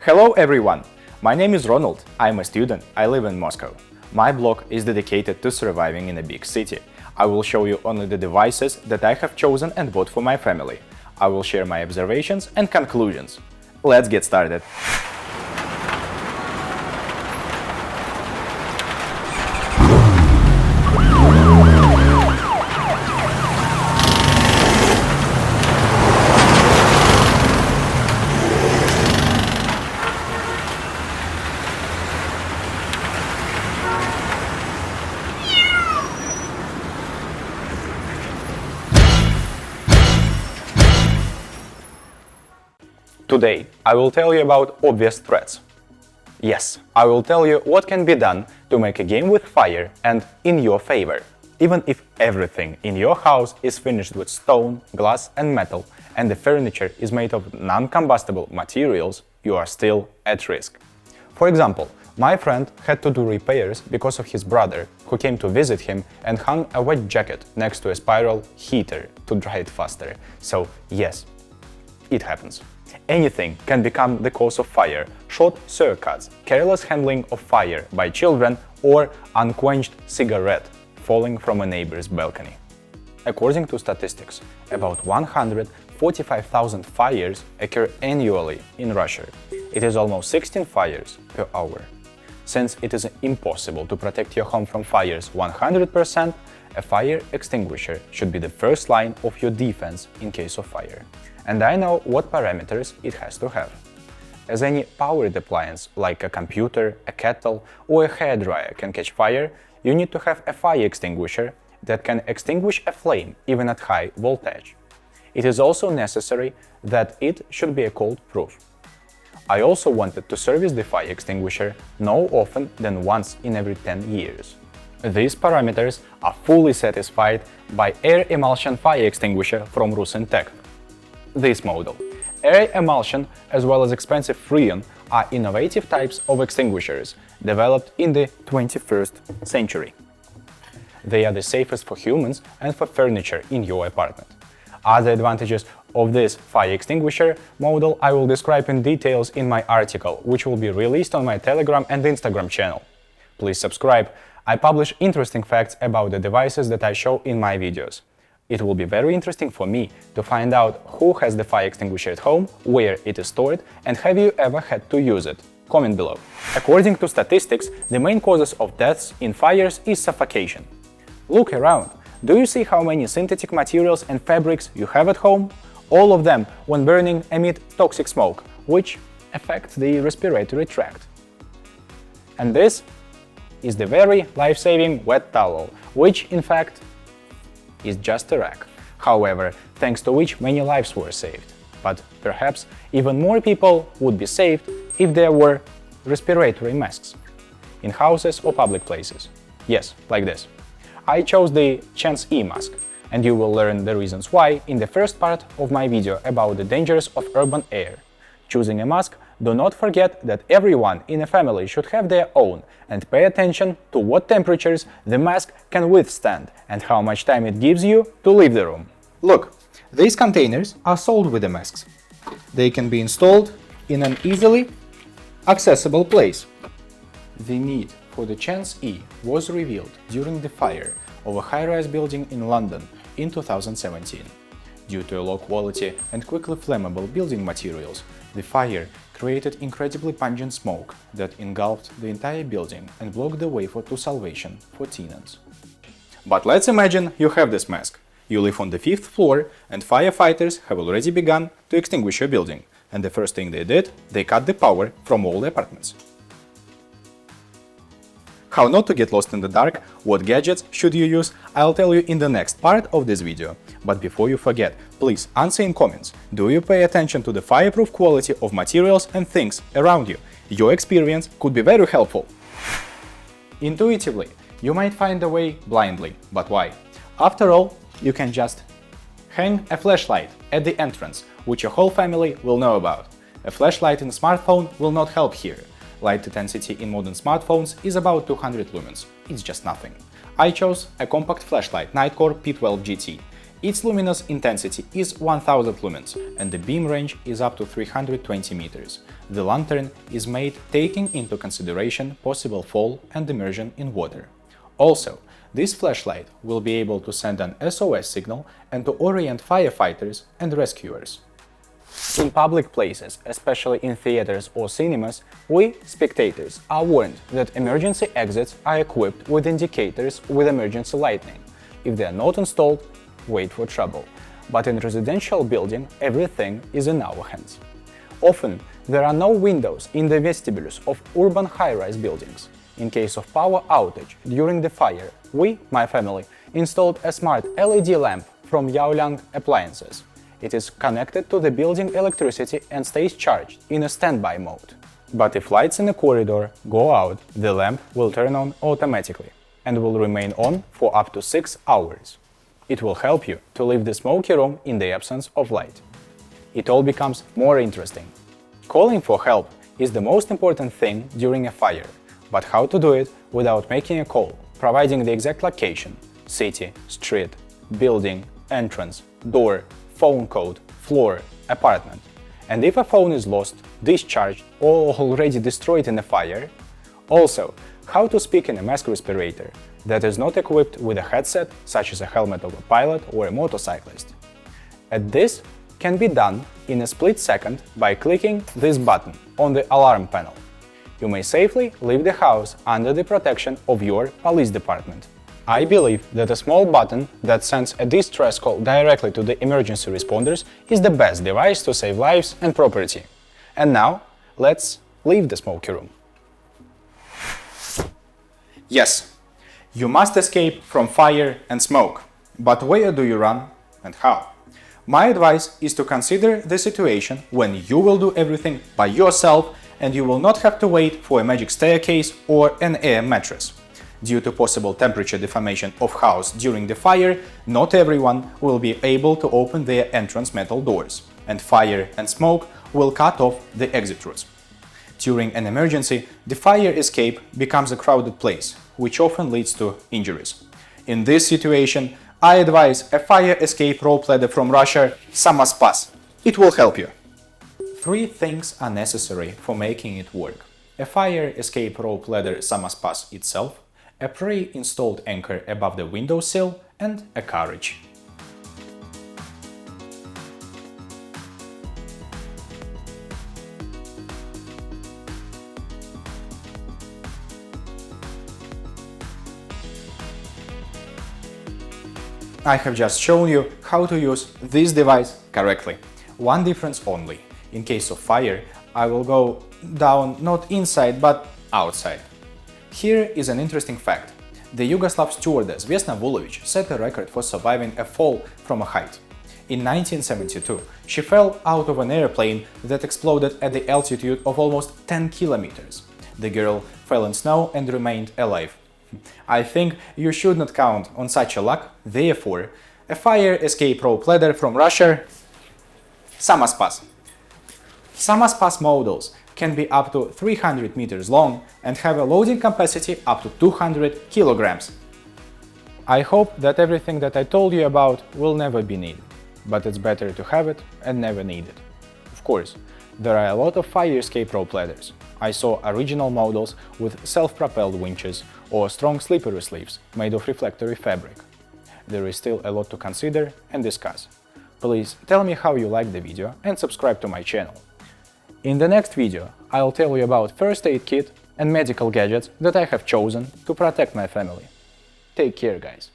Hello everyone! My name is Ronald, I'm a student, I live in Moscow. My blog is dedicated to surviving in a big city. I will show you only the devices that I have chosen and bought for my family. I will share my observations and conclusions. Let's get started! Today, I will tell you about obvious threats. Yes, I will tell you what can be done to make a game with fire and in your favor. Even if everything in your house is finished with stone, glass and metal, and the furniture is made of non-combustible materials, you are still at risk. For example, my friend had to do repairs because of his brother, who came to visit him and hung a wet jacket next to a spiral heater to dry it faster. So yes, it happens. Anything can become the cause of fire: short circuits, careless handling of fire by children, or unquenched cigarette falling from a neighbor's balcony. According to statistics, about 145,000 fires occur annually in Russia. It is almost 16 fires per hour. Since it is impossible to protect your home from fires 100%, a fire extinguisher should be the first line of your defense in case of fire. And I know what parameters it has to have. As any powered appliance like a computer, a kettle or a hairdryer can catch fire, you need to have a fire extinguisher that can extinguish a flame even at high voltage. It is also necessary that it should be cold-proof. I also wanted to service the fire extinguisher no often than once in every 10 years. These parameters are fully satisfied by AIR-EMULSION fire extinguisher from RUSINTEK. This model, AIR-EMULSION as well as expensive Freon are innovative types of extinguishers developed in the 21st century. They are the safest for humans and for furniture in your apartment. Other advantages of this fire extinguisher model I will describe in details in my article, which will be released on my Telegram and Instagram channel. Please subscribe. I publish interesting facts about the devices that I show in my videos. It will be very interesting for me to find out who has the fire extinguisher at home, where it is stored, and have you ever had to use it? Comment below. According to statistics, the main causes of deaths in fires is suffocation. Look around. Do you see how many synthetic materials and fabrics you have at home? All of them, when burning, emit toxic smoke, which affects the respiratory tract. And this is the very life-saving wet towel, which in fact is just a rag. However, thanks to which many lives were saved. But perhaps even more people would be saved if there were respiratory masks in houses or public places. Yes, like this. I chose the Chance E mask, and you will learn the reasons why in the first part of my video about the dangers of urban air. Choosing a mask, do not forget that everyone in a family should have their own, and pay attention to what temperatures the mask can withstand and how much time it gives you to leave the room. Look, these containers are sold with the masks. They can be installed in an easily accessible place. The need for the Chance E was revealed during the fire of a high-rise building in London in 2017. Due to low quality and quickly flammable building materials, the fire created incredibly pungent smoke that engulfed the entire building and blocked the way to salvation for tenants. But let's imagine you have this mask. You live on the 5th floor and firefighters have already begun to extinguish your building, and the first thing they did, they cut the power from all the apartments. How not to get lost in the dark, what gadgets should you use, I'll tell you in the next part of this video. But before you forget, please answer in comments, do you pay attention to the fireproof quality of materials and things around you? Your experience could be very helpful. Intuitively, you might find a way blindly, but why? After all, you can just hang a flashlight at the entrance, which your whole family will know about. A flashlight in a smartphone will not help here. Light intensity in modern smartphones is about 200 lumens. It's just nothing. I chose a compact flashlight NITECORE P12 GT. Its luminous intensity is 1000 lumens and the beam range is up to 320 meters. The lantern is made taking into consideration possible fall and immersion in water. Also, this flashlight will be able to send an SOS signal and to orient firefighters and rescuers. In public places, especially in theaters or cinemas, we, spectators, are warned that emergency exits are equipped with indicators with emergency lighting. If they are not installed, wait for trouble. But in residential building, everything is in our hands. Often, there are no windows in the vestibules of urban high-rise buildings. In case of power outage during the fire, we, my family, installed a smart LED lamp from YULIANG appliances. It is connected to the building electricity and stays charged in a standby mode. But if lights in the corridor go out, the lamp will turn on automatically and will remain on for up to 6 hours. It will help you to leave the smoky room in the absence of light. It all becomes more interesting. Calling for help is the most important thing during a fire, but how to do it without making a call, providing the exact location, city, street, building, entrance, door, phone code, floor, apartment. And if a phone is lost, discharged or already destroyed in a fire, also how to speak in a mask respirator that is not equipped with a headset such as a helmet of a pilot or a motorcyclist. And this can be done in a split second by clicking this button on the alarm panel. You may safely leave the house under the protection of your police department. I believe that a small button that sends a distress call directly to the emergency responders is the best device to save lives and property. And now, let's leave the smoky room. Yes, you must escape from fire and smoke. But where do you run and how? My advice is to consider the situation when you will do everything by yourself and you will not have to wait for a magic staircase or an air mattress. Due to possible temperature deformation of house during the fire, not everyone will be able to open their entrance metal doors, and fire and smoke will cut off the exit routes. During an emergency, the fire escape becomes a crowded place, which often leads to injuries. In this situation, I advise a fire escape rope ladder from Russia, SAMOSPAS. It will help you. 3 things are necessary for making it work: a fire escape rope ladder SAMOSPAS itself, a pre-installed anchor above the windowsill, and a carriage. I have just shown you how to use this device correctly. One difference only. In case of fire, I will go down not inside but outside. Here is an interesting fact. The Yugoslav stewardess Vesna Vulovic set a record for surviving a fall from a height. In 1972, she fell out of an airplane that exploded at the altitude of almost 10 kilometers. The girl fell in snow and remained alive. I think you should not count on such a luck, therefore, a fire escape rope ladder from Russia, SAMOSPAS. SAMOSPAS models can be up to 300 meters long and have a loading capacity up to 200 kilograms. I hope that everything that I told you about will never be needed, but it's better to have it and never need it. Of course, there are a lot of fire escape rope ladders. I saw original models with self-propelled winches or strong slippery sleeves made of reflectory fabric. There is still a lot to consider and discuss. Please tell me how you liked the video and subscribe to my channel. In the next video, I'll tell you about first aid kit and medical gadgets that I have chosen to protect my family. Take care, guys.